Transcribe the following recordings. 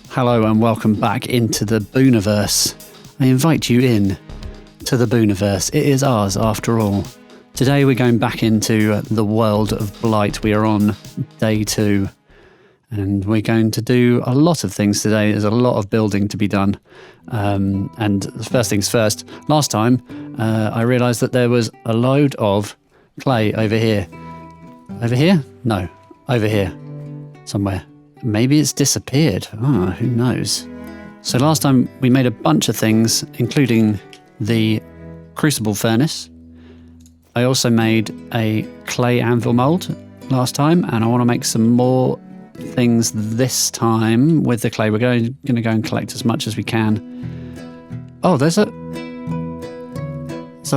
Hello and welcome back into the Booniverse. I invite you in to the Booniverse. It is ours after all. Today we're going back into the world of Blight. We are on day 2 and we're going to do a lot of things today. There's a lot of building to be done. And first things first, last time I realised that there was a load of clay over here. Over here? No, over here somewhere. Maybe it's disappeared. Oh, who knows? So last time we made a bunch of things, including the crucible furnace. I also made a clay anvil mold last time, and I want to make some more things this time with the clay. We're going to go and collect as much as we can. Oh, there's a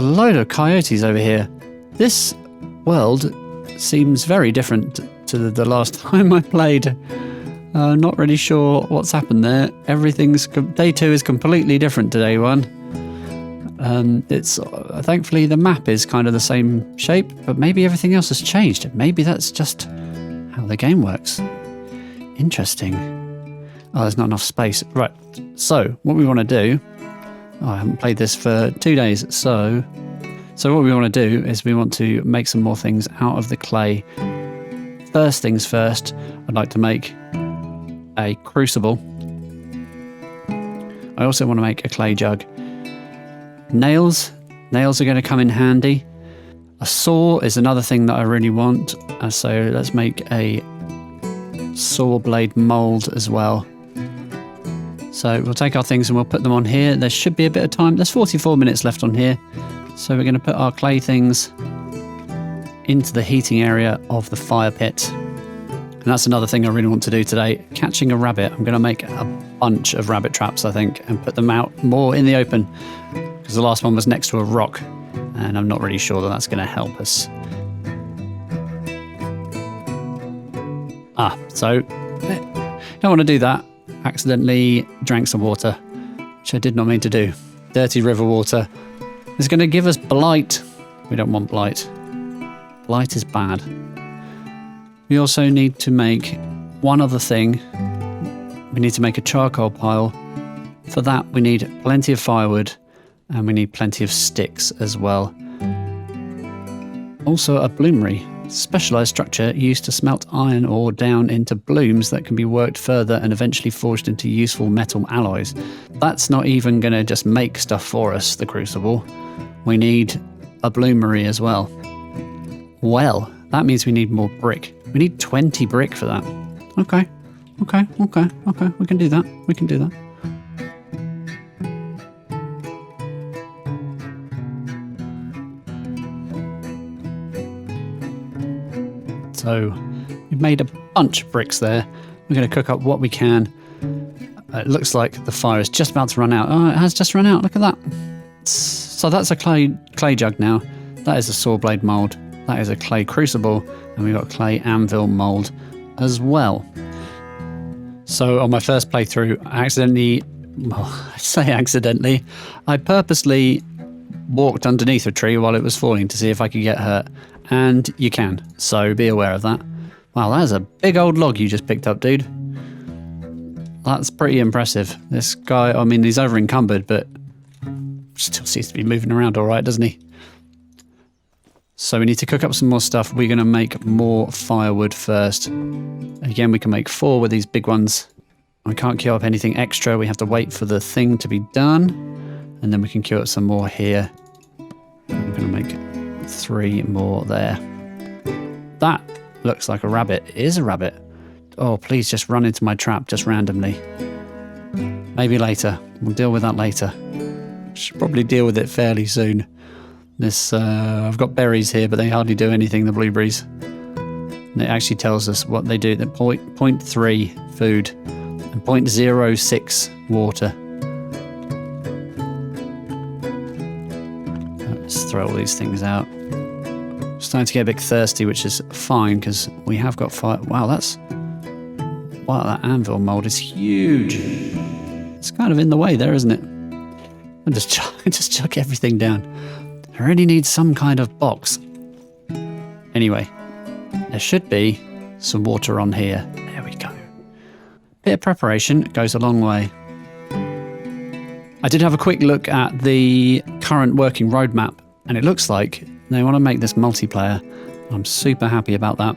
load of coyotes over here. This world seems very different to the last time I played. Not really sure what's happened there. Day 2 is completely different to day 1. It's thankfully the map is kind of the same shape, but maybe everything else has changed. Maybe that's just how the game works. Interesting. Oh, there's not enough space. Right. So what we want to do. Oh, I haven't played this for 2 days. So what we want to do is we want to make some more things out of the clay. First things first, I'd like to make a crucible. I also want to make a clay jug. Nails are going to come in handy. A saw is another thing that I really want. So let's make a saw blade mold as well. So we'll take our things and we'll put them on here. There should be a bit of time. There's 44 minutes left on here. So we're going to put our clay things into the heating area of the fire pit. And that's another thing I really want to do today. Catching a rabbit. I'm going to make a bunch of rabbit traps, I think, and put them out more in the open. Because the last one was next to a rock. And I'm not really sure that that's going to help us. So don't want to do that. Accidentally drank some water, which I did not mean to do. Dirty river water. It's going to give us blight. We don't want blight. Blight is bad. We also need to make one other thing. We need to make a charcoal pile. For that, we need plenty of firewood and we need plenty of sticks as well. Also a bloomery, specialised structure used to smelt iron ore down into blooms that can be worked further and eventually forged into useful metal alloys. That's not even going to just make stuff for us, the crucible. We need a bloomery as well. Well, that means we need more brick. We need 20 brick for that. Okay. We can do that. So we've made a bunch of bricks there. We're going to cook up what we can. It looks like the fire is just about to run out. Oh, it has just run out. Look at that. So that's a clay jug now. That is a saw blade mold. That is a clay crucible, and we've got clay anvil mold as well. So on my first playthrough, I purposely walked underneath a tree while it was falling to see if I could get hurt, and you can, so be aware of that. Wow, that is a big old log you just picked up, dude. That's pretty impressive. This guy, I mean, he's over encumbered, but still seems to be moving around all right, doesn't he? So we need to cook up some more stuff. We're going to make more firewood first. Again, we can make 4 with these big ones. We can't queue up anything extra. We have to wait for the thing to be done. And then we can queue up some more here. I'm going to make 3 more there. That looks like a rabbit. It is a rabbit. Oh, please just run into my trap just randomly. Maybe later. We'll deal with that later. Should probably deal with it fairly soon. I've got berries here, but they hardly do anything, the blueberries. And it actually tells us what they do. They're 0.3 food and 0.06 water. Let's throw all these things out. Starting to get a bit thirsty, which is fine because we have got fire. Wow, that anvil mold is huge. It's kind of in the way there, isn't it? I'll just chuck everything down. I really need some kind of box. Anyway, there should be some water on here. There we go. Bit of preparation goes a long way. I did have a quick look at the current working roadmap, and it looks like they want to make this multiplayer. I'm super happy about that.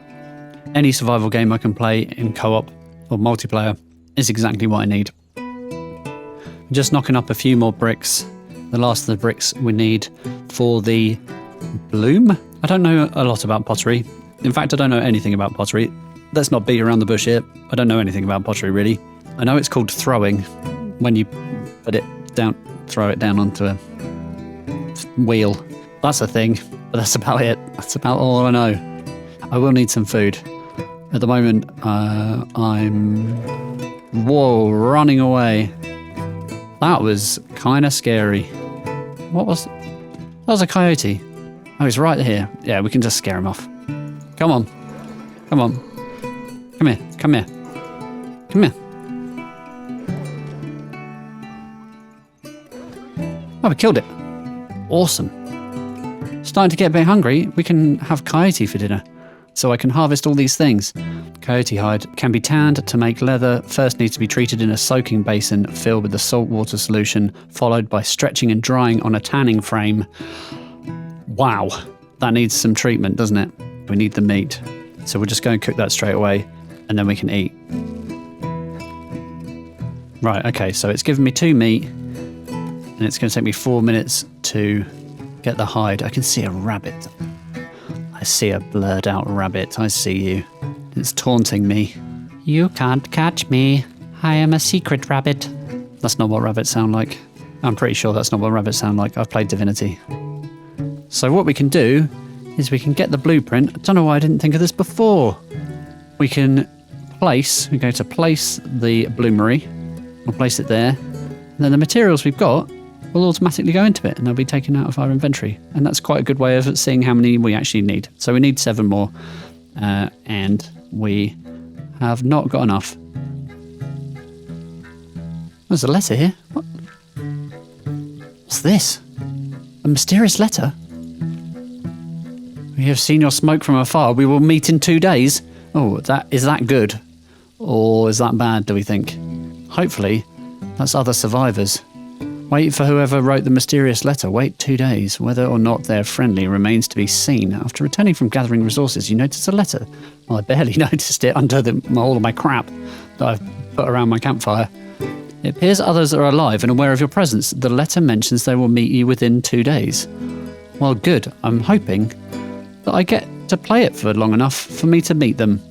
Any survival game I can play in co-op or multiplayer is exactly what I need. Just knocking up a few more bricks. The last of the bricks we need for the bloom. I don't know a lot about pottery. In fact, I don't know anything about pottery. Let's not beat around the bush here. I don't know anything about pottery, really. I know it's called throwing. When you put it down, throw it down onto a wheel. That's a thing, but that's about it. That's about all I know. I will need some food. At the moment, I'm... Whoa, running away. That was kind of scary. What was... That was a coyote. Oh, he's right here. Yeah, we can just scare him off. Come on. Come on. Come here. Come here. Come here. Oh, we killed it. Awesome. Starting to get a bit hungry. We can have coyote for dinner. So I can harvest all these things. Coyote hide can be tanned to make leather. First needs to be treated in a soaking basin filled with a saltwater solution, followed by stretching and drying on a tanning frame. Wow. That needs some treatment, doesn't it? We need the meat. So we'll just go and cook that straight away, and then we can eat. Right, okay, so it's given me 2 meat, and it's going to take me 4 minutes to get the hide. I can see a rabbit. I see a blurred out rabbit. I see you. It's taunting me. You can't catch me. I am a secret rabbit. That's not what rabbits sound like. I'm pretty sure that's not what rabbits sound like. I've played Divinity. So what we can do is we can get the blueprint. I don't know why I didn't think of this before. We can we go to place the bloomery. We'll place it there. And then the materials we've got will automatically go into it and they'll be taken out of our inventory. And that's quite a good way of seeing how many we actually need. So we need 7 more. And we have not got enough. There's a letter here. What? What's this? A mysterious letter? We have seen your smoke from afar. We will meet in 2 days. Oh, is that good? Or is that bad, do we think? Hopefully, that's other survivors. Wait for whoever wrote the mysterious letter. Wait 2 days. Whether or not they're friendly remains to be seen. After returning from gathering resources, you notice a letter. Well, I barely noticed it under all of my crap that I've put around my campfire. It appears others are alive and aware of your presence. The letter mentions they will meet you within 2 days. Well, good. I'm hoping that I get to play it for long enough for me to meet them.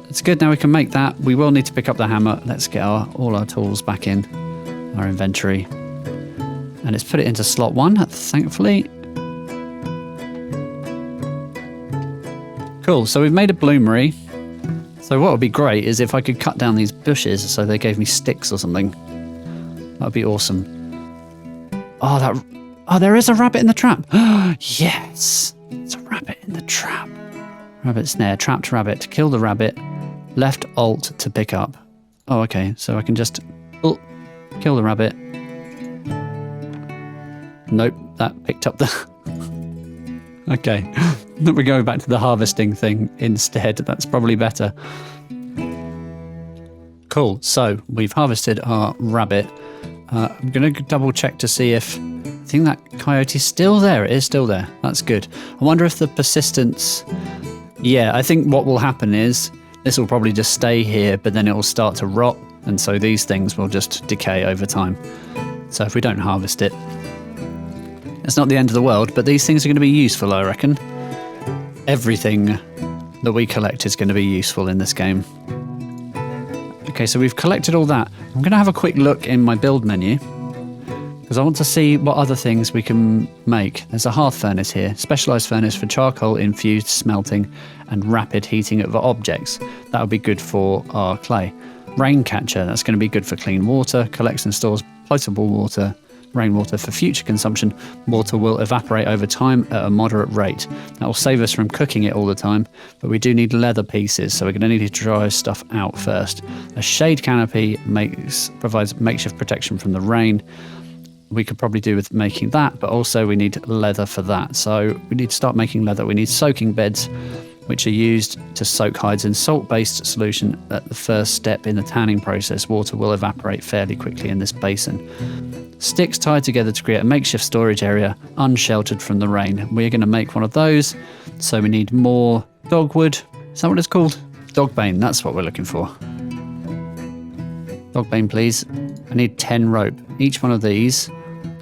It's good, now we can make that. We will need to pick up the hammer. Let's get all our tools back in our inventory. And let's put it into slot 1, thankfully. Cool, so we've made a bloomery. So what would be great is if I could cut down these bushes so they gave me sticks or something. That would be awesome. Oh, there is a rabbit in the trap. Yes, it's a rabbit in the trap. Rabbit snare, trapped rabbit. Kill the rabbit. Left alt to pick up. Oh, okay. So I can just kill the rabbit. Nope, that picked up the... Okay, we're going back to the harvesting thing instead. That's probably better. Cool, so we've harvested our rabbit. I'm going to double check to see if... I think that coyote's still there. It is still there. That's good. I wonder if the persistence... Yeah, I think what will happen is this will probably just stay here, but then it will start to rot, and so these things will just decay over time. So if we don't harvest it, it's not the end of the world, but these things are going to be useful, I reckon. Everything that we collect is going to be useful in this game. Okay, so we've collected all that. I'm going to have a quick look in my build menu, because I want to see what other things we can make. There's a hearth furnace here, specialised furnace for charcoal infused smelting and rapid heating of objects. That would be good for our clay. Rain catcher, that's going to be good for clean water, collects and stores potable water, rainwater for future consumption. Water will evaporate over time at a moderate rate. That will save us from cooking it all the time, but we do need leather pieces, so we're going to need to dry stuff out first. A shade canopy provides makeshift protection from the rain. we could probably do with making that, but also we need leather for that. So we need to start making leather. We need soaking beds, which are used to soak hides in salt-based solution. At the first step in the tanning process, water will evaporate fairly quickly in this basin. Sticks tied together to create a makeshift storage area, unsheltered from the rain. We're going to make one of those, so we need more dogwood. Is that what it's called? Dogbane, that's what we're looking for. Dogbane, please. I need 10 rope. Each one of these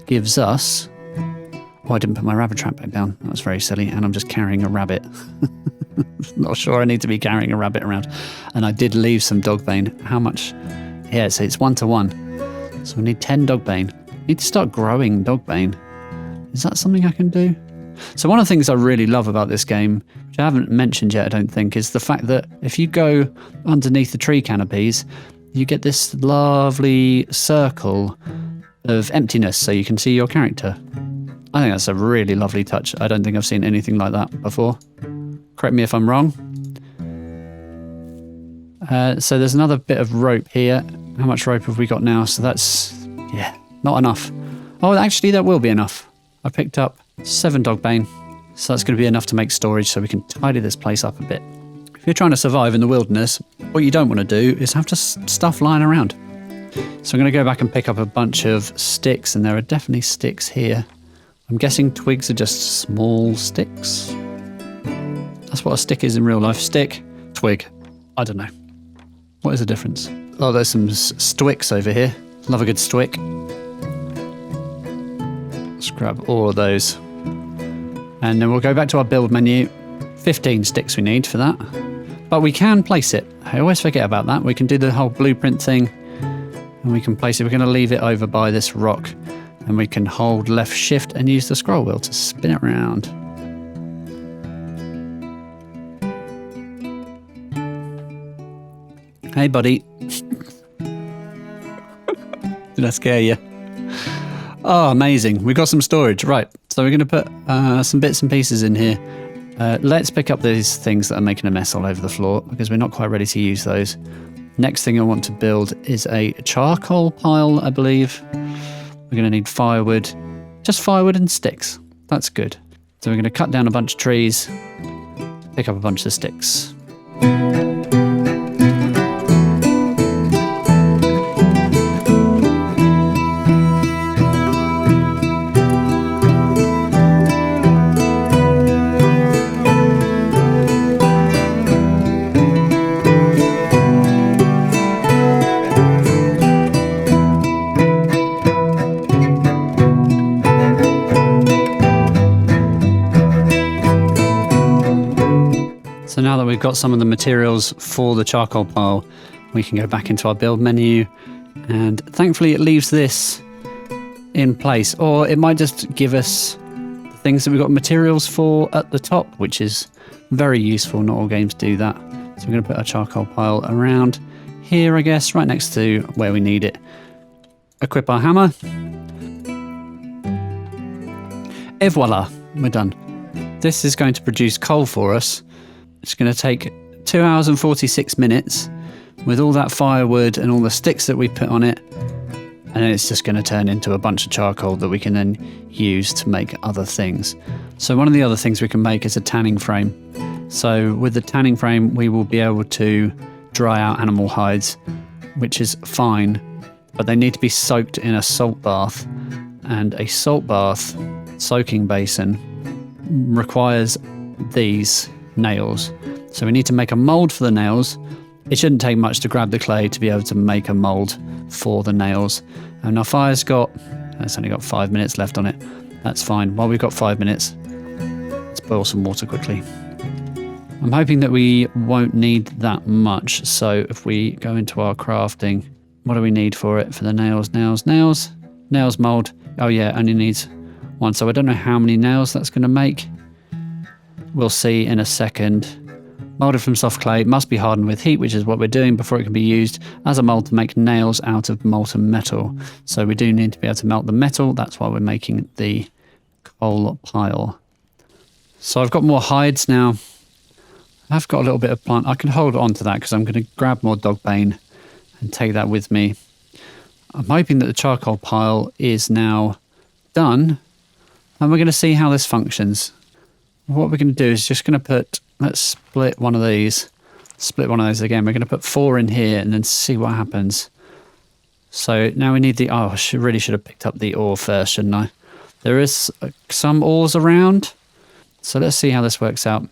gives us... Oh, I didn't put my rabbit trap back down. That was very silly, and I'm just carrying a rabbit. Not sure I need to be carrying a rabbit around. And I did leave some dogbane. How much? Yeah, so it's 1 to 1. So we need 10 dogbane. Need to start growing dogbane. Is that something I can do? So one of the things I really love about this game, which I haven't mentioned yet, I don't think, is the fact that if you go underneath the tree canopies, you get this lovely circle of emptiness so you can see your character. I think that's a really lovely touch. I don't think I've seen anything like that before. Correct me if I'm wrong. So there's another bit of rope here. How much rope have we got now? So that's, yeah, not enough. Oh, actually, that will be enough. I picked up 7 dogbane. So that's going to be enough to make storage so we can tidy this place up a bit. If you're trying to survive in the wilderness, what you don't want to do is have just stuff lying around. So I'm going to go back and pick up a bunch of sticks, and there are definitely sticks here. I'm guessing twigs are just small sticks. That's what a stick is in real life. Stick, twig. I don't know. What is the difference? Oh, there's some stwicks over here. Love a good stwick. Let's grab all of those. And then we'll go back to our build menu. 15 sticks we need for that. But we can place it. I always forget about that. We can do the whole blueprint thing. And we can place it. We're going to leave it over by this rock. And we can hold left shift and use the scroll wheel to spin it around. Hey, buddy. Did I scare you? Oh, amazing. We've got some storage. Right. So we're going to put some bits and pieces in here. Let's pick up these things that are making a mess all over the floor because we're not quite ready to use those. Next thing I want to build is a charcoal pile, I believe. We're going to need firewood. Just firewood and sticks. That's good. So we're going to cut down a bunch of trees, pick up a bunch of sticks. So now that we've got some of the materials for the charcoal pile, we can go back into our build menu, and thankfully it leaves this in place, or it might just give us the things that we've got materials for at the top, which is very useful. Not all games do that. So we're going to put our charcoal pile around here, I guess, right next to where we need it. Equip our hammer. Et voila, we're done. This is going to produce coal for us. It's going to take 2 hours and 46 minutes with all that firewood and all the sticks that we put on it. And then it's just going to turn into a bunch of charcoal that we can then use to make other things. So one of the other things we can make is a tanning frame. So with the tanning frame, we will be able to dry out animal hides, which is fine, but they need to be soaked in a salt bath. And a salt bath soaking basin requires these nails. So we need to make a mold for the nails. It shouldn't take much to grab the clay to be able to make a mold for the nails. And our fire's it's only got 5 minutes left on it. That's fine. While we've got 5 minutes, let's boil some water quickly. I'm hoping that we won't need that much. So if we go into our crafting, what do we need for it? For the nails mold. Oh yeah, only needs 1. So I don't know how many nails that's going to make. We'll see in a second. Molded from soft clay, must be hardened with heat, which is what we're doing before it can be used as a mold to make nails out of molten metal. So we do need to be able to melt the metal. That's why we're making the coal pile. So I've got more hides now. I've got a little bit of plant. I can hold on to that because I'm going to grab more dogbane and take that with me. I'm hoping that the charcoal pile is now done, and we're going to see how this functions. What we're going to do is just going to put, let's split one of these again. We're going to put 4 in here and then see what happens. So now we need the, oh, I really should have picked up the ore first, shouldn't I? There is some ores around, so let's see how this works out.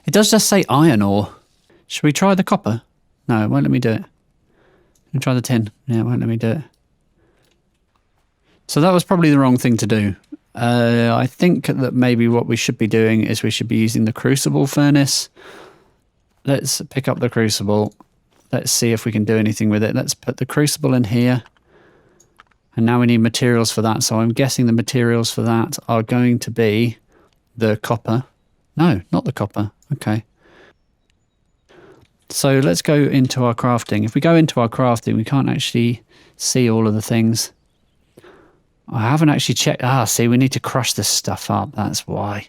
It does just say iron ore. Should we try the copper? No, it won't let me do it. Let me try the tin. Yeah, it won't let me do it. So that was probably the wrong thing to do. I think that maybe what we should be doing is we should be using the crucible furnace. Let's pick up the crucible. Let's see if we can do anything with it. Let's put the crucible in here. And now we need materials for that. So I'm guessing the materials for that are going to be the copper. No, not the copper. Okay. So let's go into our crafting. If we go into our crafting, we can't actually see all of the things. I haven't actually checked. Ah, see, we need to crush this stuff up. That's why.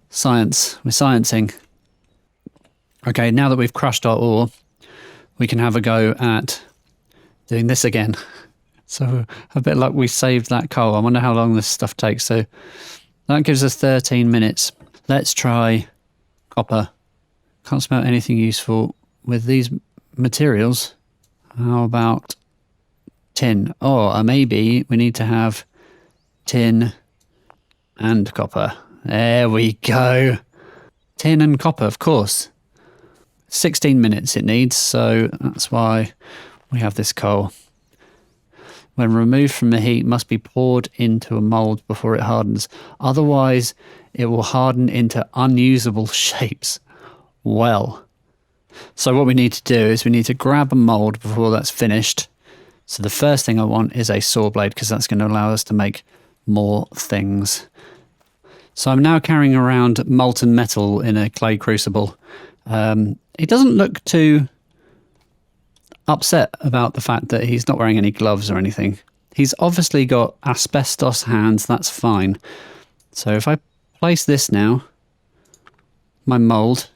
Science. We're sciencing. Okay, now that we've crushed our ore, we can have a go at doing this again. So a bit like we saved that coal. I wonder how long this stuff takes. So that gives us 13 minutes. Let's try copper. Can't smell anything useful with these materials. How about tin? Or maybe we need to have tin and copper. There we go. Tin and copper, of course. 16 minutes it needs, so that's why we have this coal. When removed from the heat, must be poured into a mould before it hardens. Otherwise, it will harden into unusable shapes. Well, so what we need to do is we need to grab a mould before that's finished. So the first thing I want is a saw blade, because that's going to allow us to make more things. So I'm now carrying around molten metal in a clay crucible. He doesn't look too upset about the fact that he's not wearing any gloves or anything. He's obviously got asbestos hands, that's fine. So if I place this now, my mould,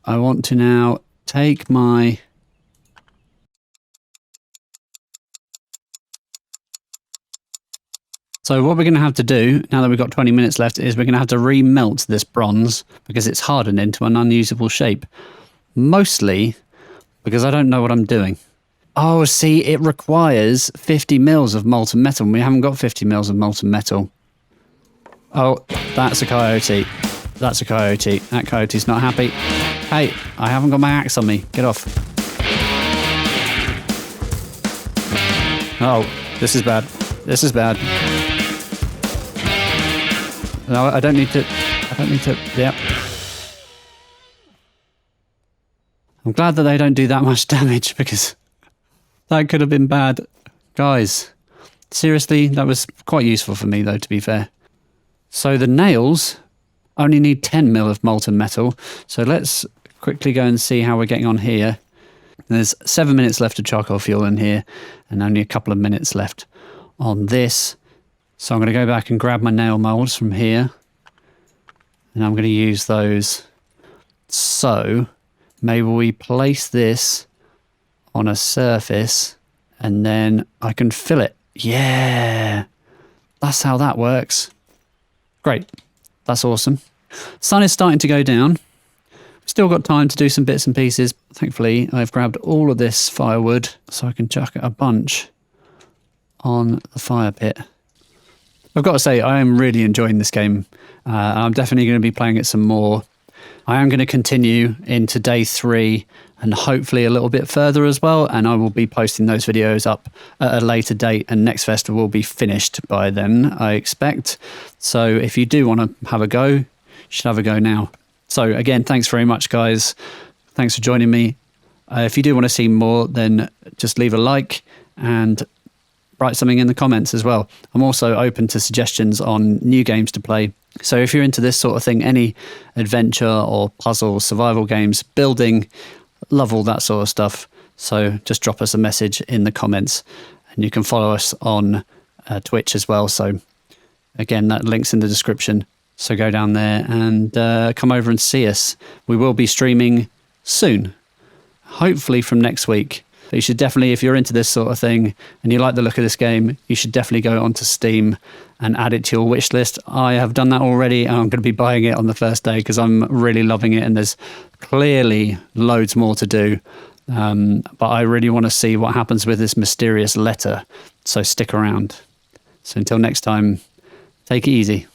I want to now take my So what we're going to have to do, now that we've got 20 minutes left, is we're going to have to remelt this bronze because it's hardened into an unusable shape. Mostly because I don't know what I'm doing. Oh, see, it requires 50 mils of molten metal, and we haven't got 50 mils of molten metal. Oh, that's a coyote. That's a coyote. That coyote's not happy. Hey, I haven't got my axe on me. Get off. Oh, this is bad. This is bad. No, I don't need to. Yep. I'm glad that they don't do that much damage, because that could have been bad. Guys, seriously, that was quite useful for me, though, to be fair. So the nails only need 10 mil of molten metal. So let's quickly go and see how we're getting on here. There's 7 minutes left of charcoal fuel in here, and only a couple of minutes left on this. So I'm going to go back and grab my nail molds from here, and I'm going to use those. So maybe we place this on a surface and then I can fill it. Yeah, that's how that works. Great, that's awesome. Sun is starting to go down. We've still got time to do some bits and pieces. Thankfully, I've grabbed all of this firewood so I can chuck a bunch on the fire pit. I've got to say, I am really enjoying this game. I'm definitely going to be playing it some more. I am going to continue into day 3 and hopefully a little bit further as well. And I will be posting those videos up at a later date, and Next Festival will be finished by then, I expect. So if you do want to have a go, you should have a go now. So again, thanks very much, guys. Thanks for joining me. If you do want to see more, then just leave a like and write something in the comments as well. I'm also open to suggestions on new games to play. So if you're into this sort of thing, any adventure or puzzle, survival games, building, love all that sort of stuff. So just drop us a message in the comments, and you can follow us on Twitch as well. So again, that link's in the description. So go down there and come over and see us. We will be streaming soon, hopefully from next week. But you should definitely, if you're into this sort of thing and you like the look of this game, you should definitely go onto Steam and add it to your wish list. I have done that already, and I'm going to be buying it on the first day because I'm really loving it, and there's clearly loads more to do. But I really want to see what happens with this mysterious letter, so stick around. So until next time, take it easy.